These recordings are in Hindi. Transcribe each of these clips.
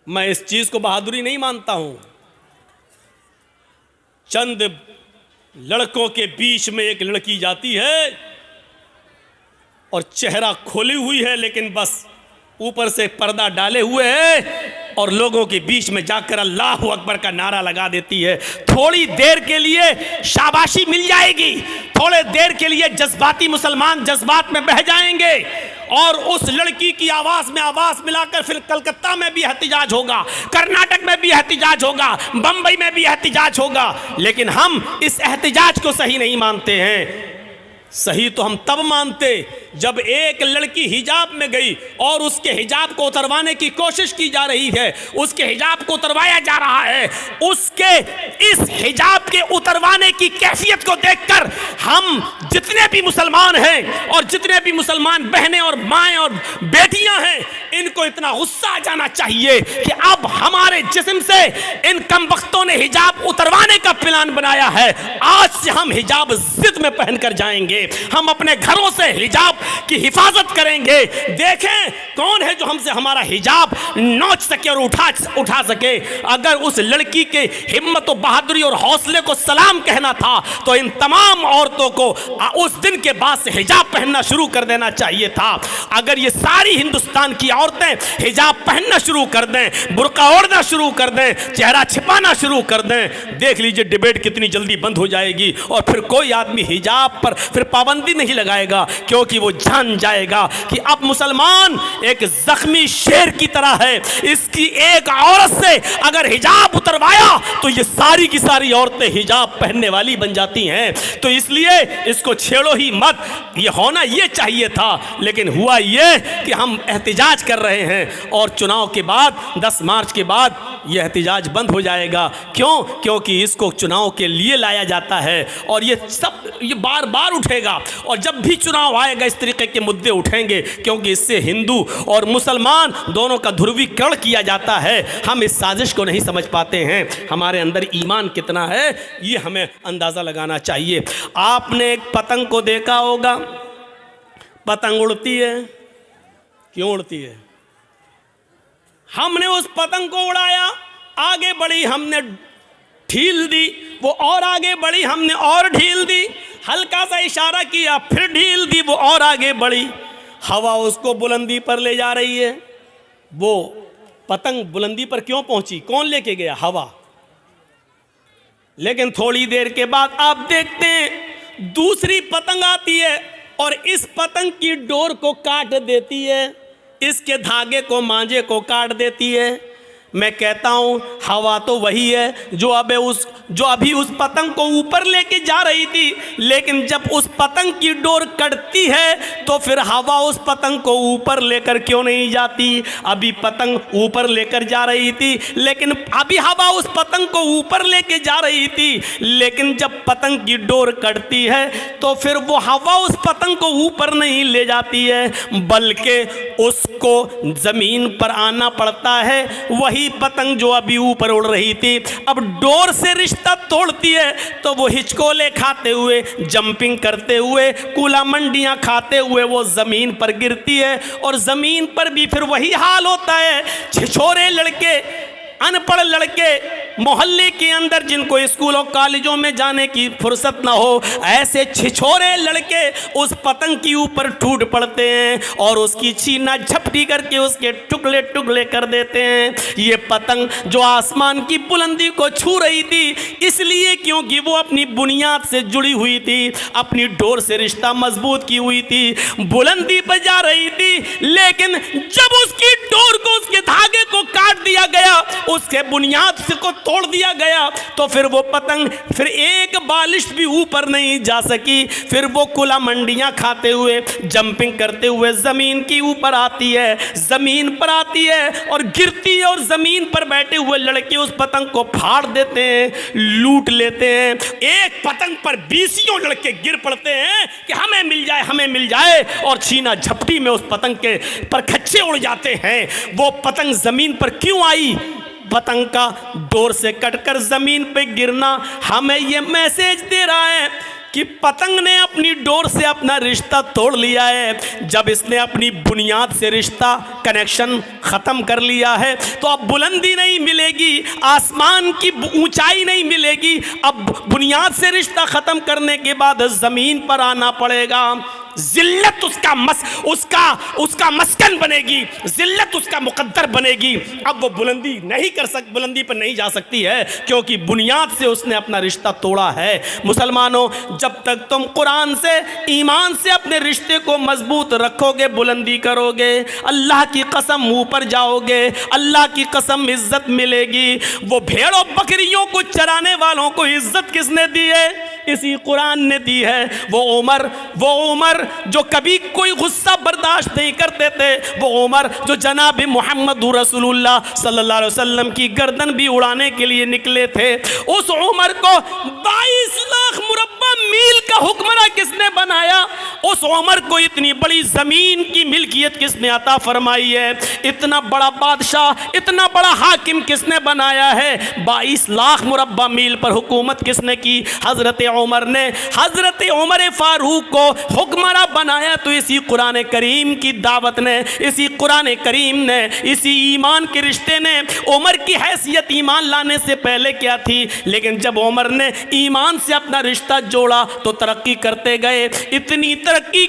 मैं इस चीज को बहादुरी नहीं मानता हूं। चंद लड़कों के बीच में एक लड़की जाती है और चेहरा खोली हुई है, लेकिन बस ऊपर से पर्दा डाले हुए है और लोगों के बीच में जाकर अल्लाह अकबर का नारा लगा देती है। थोड़ी देर के लिए शाबाशी मिल जाएगी, थोड़े देर के लिए जज्बाती मुसलमान जज्बात में बह जाएंगे और उस लड़की की आवाज़ में आवाज़ मिलाकर फिर कलकत्ता में भी एहतिजाज होगा, कर्नाटक में भी एहतिजाज होगा, बंबई में भी एहतिजाज होगा। लेकिन हम इस एहतिजाज को सही नहीं मानते हैं। सही तो हम तब मानते जब एक लड़की हिजाब में गई और उसके हिजाब को उतरवाने की कोशिश की जा रही है, उसके हिजाब को उतरवाया जा रहा है। उसके इस हिजाब के उतरवाने की कैफियत को देखकर हम जितने भी मुसलमान हैं और जितने भी मुसलमान बहनें और माएँ और बेटियां हैं, इनको इतना गुस्सा आ जाना चाहिए कि अब हमारे जिस्म से इन कमबख्तों ने हिजाब उतरवाने का प्लान बनाया है। आज से हम हिजाब जिद में पहनकर जाएंगे, हम अपने घरों से हिजाब की हिफाजत करेंगे। देखें कौन है जो हमसे हमारा हिजाब नोच सके और उठा सके। अगर उस लड़की के हिम्मत और बहादुरी और हौसले को सलाम कहना था तो इन तमाम औरतों को उस दिन के बाद से हिजाब पहनना शुरू कर देना चाहिए था। अगर ये सारी हिंदुस्तान की औरतें हिजाब पहनना शुरू कर दें, बुर्का ओढ़ना शुरू कर दें, चेहरा छिपाना शुरू कर दें, देख लीजिए डिबेट कितनी जल्दी बंद हो जाएगी और फिर कोई आदमी हिजाब पर फिर पाबंदी नहीं लगाएगा, क्योंकि वो जान जाएगा कि अब मुसलमान एक जख्मी शेर की तरह है। इसकी एक औरत से अगर हिजाब उतरवाया तो ये सारी की सारी औरतें हिजाब पहनने वाली बन जाती हैं। तो इसलिए इसको छेड़ो ही मत, ये होना ये चाहिए था। लेकिन हुआ ये कि हम एहतिजाज कर रहे हैं और चुनाव के बाद 10 मार्च के बाद ये एहतिजाज बंद हो जाएगा। क्यों? क्योंकि इसको चुनाव के लिए लाया जाता है और ये बार बार उठेगा और जब भी चुनाव आएगा इस तरीके के मुद्दे उठेंगे, क्योंकि इससे हिंदू और मुसलमान दोनों का ध्रुवीकरण किया जाता है। हम इस साजिश को नहीं समझ पाते हैं। हमारे अंदर ईमान कितना है ये हमें अंदाज़ा लगाना चाहिए। आपने एक पतंग को देखा होगा, पतंग उड़ती है, क्यों उड़ती है? हमने उस पतंग को उड़ाया, आगे बढ़ी, हमने ढील दी, वो और आगे बढ़ी, हमने और ढील दी, हल्का सा इशारा किया, फिर ढील दी, वो और आगे बढ़ी। हवा उसको बुलंदी पर ले जा रही है। वो पतंग बुलंदी पर क्यों पहुंची? कौन लेके गया? हवा। लेकिन थोड़ी देर के बाद आप देखते हैं दूसरी पतंग आती है और इस पतंग की डोर को काट देती है, इसके धागे को, मांझे को काट देती है। मैं कहता हूँ हवा तो वही है जो अभी उस पतंग को ऊपर लेके जा रही थी, लेकिन जब उस पतंग की डोर कटती है तो फिर हवा उस पतंग को ऊपर लेकर क्यों नहीं जाती? अभी पतंग ऊपर लेकर जा रही थी, लेकिन अभी हवा उस पतंग को ऊपर लेके जा रही थी, लेकिन जब पतंग की डोर कटती है तो फिर वो हवा उस पतंग को ऊपर नहीं ले जाती है, बल्कि उसको ज़मीन पर आना पड़ता है। वही पतंग जो अभी ऊपर उड़ रही थी अब डोर से रिश्ता तोड़ती है तो वो हिचकोले खाते हुए, जंपिंग करते हुए, कूला मंडियां खाते हुए वो जमीन पर गिरती है और जमीन पर भी फिर वही हाल होता है। छिछोरे लड़के, अनपढ़ लड़के मोहल्ले के अंदर जिनको स्कूलों कॉलेजों में जाने की फुर्सत ना हो, ऐसे छिछोरे लड़के उस पतंग के ऊपर टूट पड़ते हैं और उसकी छीना झपटी करके उसके टुकड़े टुकड़े कर देते हैं। ये पतंग जो आसमान की बुलंदी को छू रही थी इसलिए क्योंकि वो अपनी बुनियाद से जुड़ी हुई थी, अपनी डोर से रिश्ता मजबूत की हुई थी, बुलंदी पर जा रही थी। लेकिन जब उसकी डोर को, उसके धागे को काट दिया गया, उसके बुनियाद से को तोड़ दिया गया, तो फिर वो पतंग फिर एक बालिश भी ऊपर नहीं जा सकी। फिर वो कुला मंडियां खाते हुए, जंपिंग करते हुए जमीन के ऊपर आती है, जमीन पर आती है और गिरती है और जमीन पर बैठे हुए लड़के उस पतंग को फाड़ देते हैं, लूट लेते हैं। एक पतंग पर 20 लड़के गिर पड़ते हैं कि हमें मिल जाए, हमें मिल जाए, और छीना झपटी में उस पतंग के पर खच्चे उड़ जाते हैं। वो पतंग जमीन पर क्यों आई? पतंग का डोर से कटकर जमीन पे गिरना हमें ये मैसेज दे रहा है कि पतंग ने अपनी डोर से अपना रिश्ता तोड़ लिया है। जब इसने अपनी बुनियाद से रिश्ता कनेक्शन ख़त्म कर लिया है तो अब बुलंदी नहीं मिलेगी, आसमान की ऊंचाई नहीं मिलेगी। अब बुनियाद से रिश्ता ख़त्म करने के बाद ज़मीन पर आना पड़ेगा। जिल्लत उसका मस्कन बनेगी, जिल्लत उसका मुकद्दर बनेगी। अब वो बुलंदी बुलंदी पर नहीं जा सकती है, क्योंकि बुनियाद से उसने अपना रिश्ता तोड़ा है। मुसलमानों, जब तक तुम कुरान से, ईमान से अपने रिश्ते को मजबूत रखोगे, बुलंदी करोगे, अल्लाह की कसम ऊपर जाओगे, अल्लाह की कसम इज्जत मिलेगी। वो भेड़ों बकरियों को चराने वालों को इज्जत किसने दी है? इसी कुरान ने दी है। वो उमर जो कभी कोई गुस्सा बर्दाश्त नहीं करते थे, वो उमर जो जनाब मोहम्मद रसूलुल्लाह सल्लल्लाहु अलैहि वसल्लम की गर्दन भी उड़ाने के लिए निकले थे, उस उमर को 22 लाख मुरब्बा मील का हुक्मरान किसने बनाया? उस उमर को इतनी बड़ी जमीन की मिल्कियत किसने अता फरमाई है? इतना बड़ा बादशाह, इतना बड़ा हाकिम किसने बनाया है? 22 लाख मुरब्बा मील पर हुकूमत किसने की? हजरत उमर ने। हजरत उमर फारूक को हुक्मरान बनाया तो इसी कुरान करीम की दावत ने, इसी कुरान करीम ने, इसी ईमान के रिश्ते ने। उमर की हैसियत ईमान लाने से पहले क्या थी, लेकिन जब उमर ने ईमान से अपना रिश्ता जोड़ा तो तरक्की करते गए। इतनी तरक्की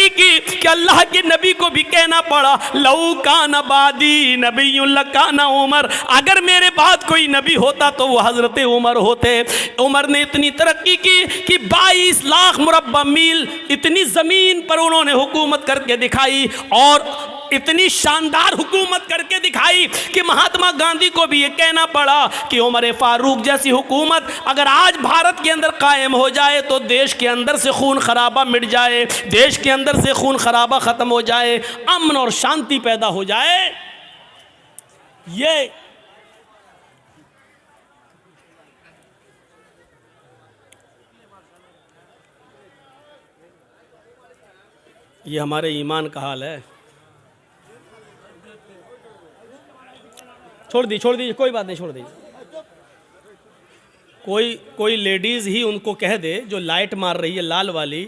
की कि अल्लाह के नबी को भी कहना पड़ा, लऊ कान बादी नबीयुन लकाना उमर, अगर मेरे बाद कोई नबी होता तो वो हजरत उमर होते। उमर ने इतनी तरक्की की कि 22 लाख मुरब्बा मील इतनी ज़मीन पर उन्होंने हुकूमत करके दिखाई, और इतनी शानदार हुकूमत करके दिखाई कि महात्मा गांधी को भी ये कहना पड़ा कि उमर फारूक जैसी हुकूमत अगर आज भारत के अंदर कायम हो जाए तो देश के अंदर से खून खराबा मिट जाए, देश के अंदर से खून खराबा ख़त्म हो जाए, अमन और शांति पैदा हो जाए। ये हमारे ईमान का हाल है। छोड़ दीजिए, कोई बात नहीं, छोड़ दीजिए। कोई लेडीज़ ही उनको कह दे जो लाइट मार रही है लाल वाली,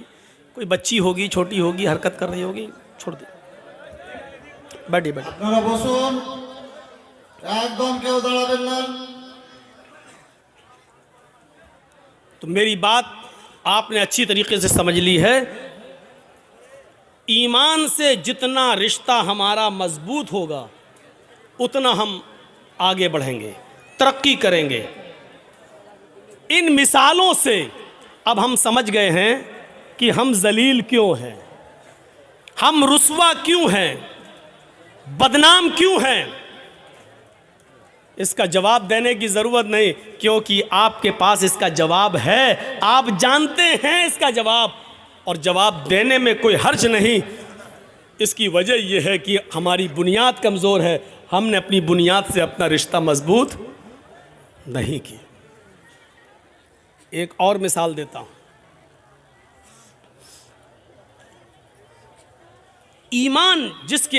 कोई बच्ची होगी, छोटी होगी, हरकत कर रही होगी, छोड़ दे। बैठिए। तो मेरी बात आपने अच्छी तरीके से समझ ली है। ईमान से जितना रिश्ता हमारा मजबूत होगा उतना हम आगे बढ़ेंगे, तरक्की करेंगे। इन मिसालों से अब हम समझ गए हैं कि हम जलील क्यों हैं, हम रुस्वा क्यों हैं, बदनाम क्यों हैं। इसका जवाब देने की ज़रूरत नहीं, क्योंकि आपके पास इसका जवाब है, आप जानते हैं इसका जवाब, और जवाब देने में कोई हर्ज नहीं। इसकी वजह यह है कि हमारी बुनियाद कमज़ोर है, हमने अपनी बुनियाद से अपना रिश्ता मजबूत नहीं किया। एक और मिसाल देता हूँ। ईमान जिसके